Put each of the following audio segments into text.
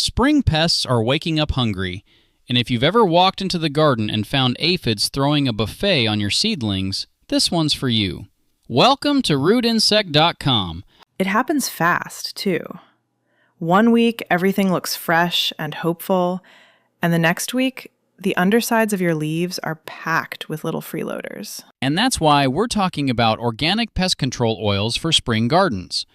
Spring pests are waking up hungry, and if you've ever walked into the garden and found aphids throwing a buffet on your seedlings, this one's for you. Welcome to RootInsect.com. It happens fast, too. One week, everything looks fresh and hopeful, and the next week, the undersides of your leaves are packed with little freeloaders. And that's why we're talking about organic pest control oils for spring gardens.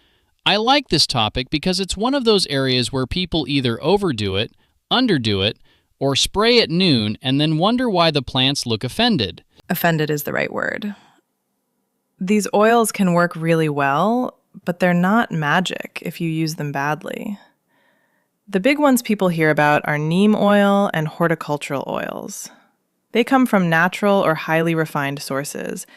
I like this topic because it's one of those areas where people either overdo it, underdo it, or spray at noon and then wonder why the plants look offended. Offended is the right word. These oils can work really well, but they're not magic if you use them badly. The big ones people hear about are neem oil and horticultural oils. They come from natural or highly refined sources,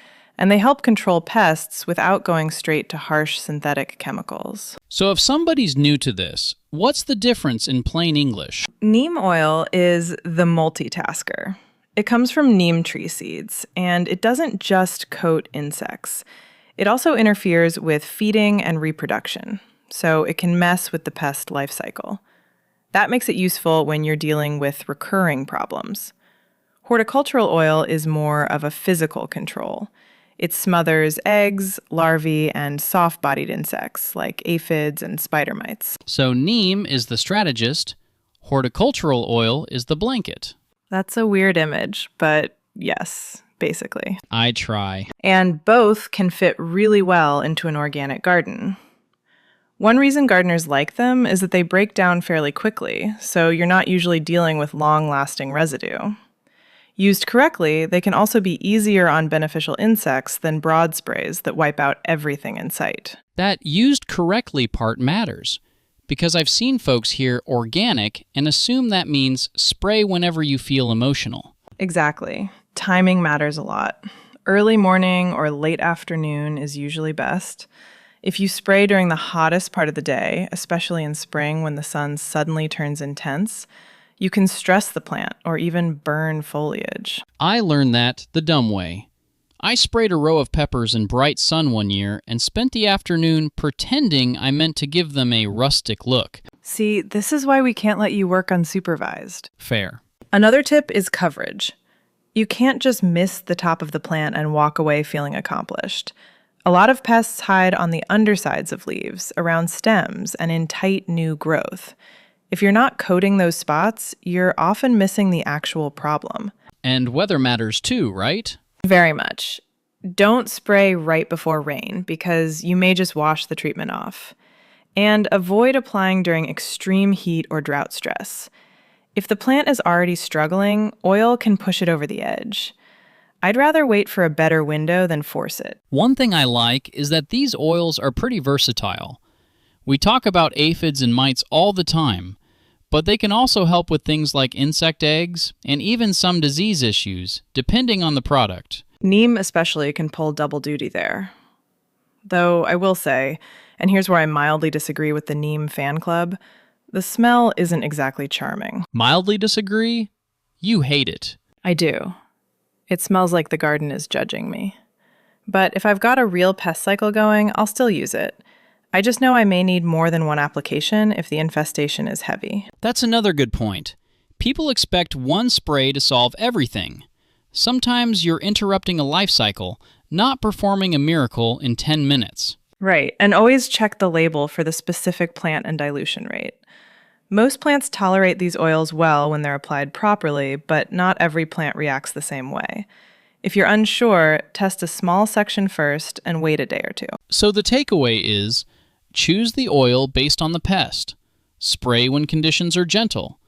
and they help control pests without going straight to harsh synthetic chemicals. So if somebody's new to this, what's the difference in plain English? Neem oil is the multitasker. It comes from neem tree seeds, and it doesn't just coat insects. It also interferes with feeding and reproduction, so it can mess with the pest life cycle. That makes it useful when you're dealing with recurring problems. Horticultural oil is more of a physical control. It smothers eggs, larvae, and soft-bodied insects like aphids and spider mites. So neem is the strategist, horticultural oil is the blanket. That's a weird image, but yes, basically. I try. And both can fit really well into an organic garden. One reason gardeners like them is that they break down fairly quickly, so you're not usually dealing with long-lasting residue. Used correctly, they can also be easier on beneficial insects than broad sprays that wipe out everything in sight. That used correctly part matters, because I've seen folks hear organic and assume that means spray whenever you feel emotional. Exactly. Timing matters a lot. Early morning or late afternoon is usually best. If you spray during the hottest part of the day, especially in spring when the sun suddenly turns intense, you can stress the plant or even burn foliage. I learned that the dumb way. I sprayed a row of peppers in bright sun one year and spent the afternoon pretending I meant to give them a rustic look. See, this is why we can't let you work unsupervised. Fair. Another tip is coverage. You can't just miss the top of the plant and walk away feeling accomplished. A lot of pests hide on the undersides of leaves, around stems, and in tight new growth. If you're not coating those spots, you're often missing the actual problem. And weather matters too, right? Very much. Don't spray right before rain because you may just wash the treatment off. And avoid applying during extreme heat or drought stress. If the plant is already struggling, oil can push it over the edge. I'd rather wait for a better window than force it. One thing I like is that these oils are pretty versatile. We talk about aphids and mites all the time, but they can also help with things like insect eggs and even some disease issues, depending on the product. Neem especially can pull double duty there. Though I will say, and here's where I mildly disagree with the neem fan club, the smell isn't exactly charming. Mildly disagree? You hate it. I do. It smells like the garden is judging me. But if I've got a real pest cycle going, I'll still use it. I just know I may need more than one application if the infestation is heavy. That's another good point. People expect one spray to solve everything. Sometimes you're interrupting a life cycle, not performing a miracle in 10 minutes. Right, and always check the label for the specific plant and dilution rate. Most plants tolerate these oils well when they're applied properly, but not every plant reacts the same way. If you're unsure, test a small section first and wait a day or two. So the takeaway is, choose the oil based on the pest. Spray when conditions are gentle.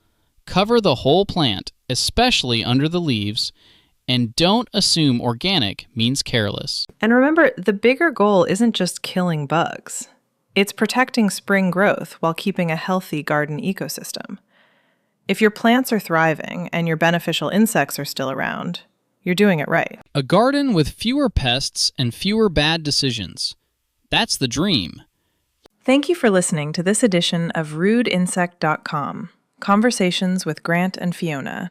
Cover the whole plant, especially under the leaves, and don't assume organic means careless. And remember, the bigger goal isn't just killing bugs. It's protecting spring growth while keeping a healthy garden ecosystem. If your plants are thriving and your beneficial insects are still around, you're doing it right. A garden with fewer pests and fewer bad decisions. That's the dream. Thank you for listening to this edition of RudeInsect.com, Conversations with Grant and Fiona.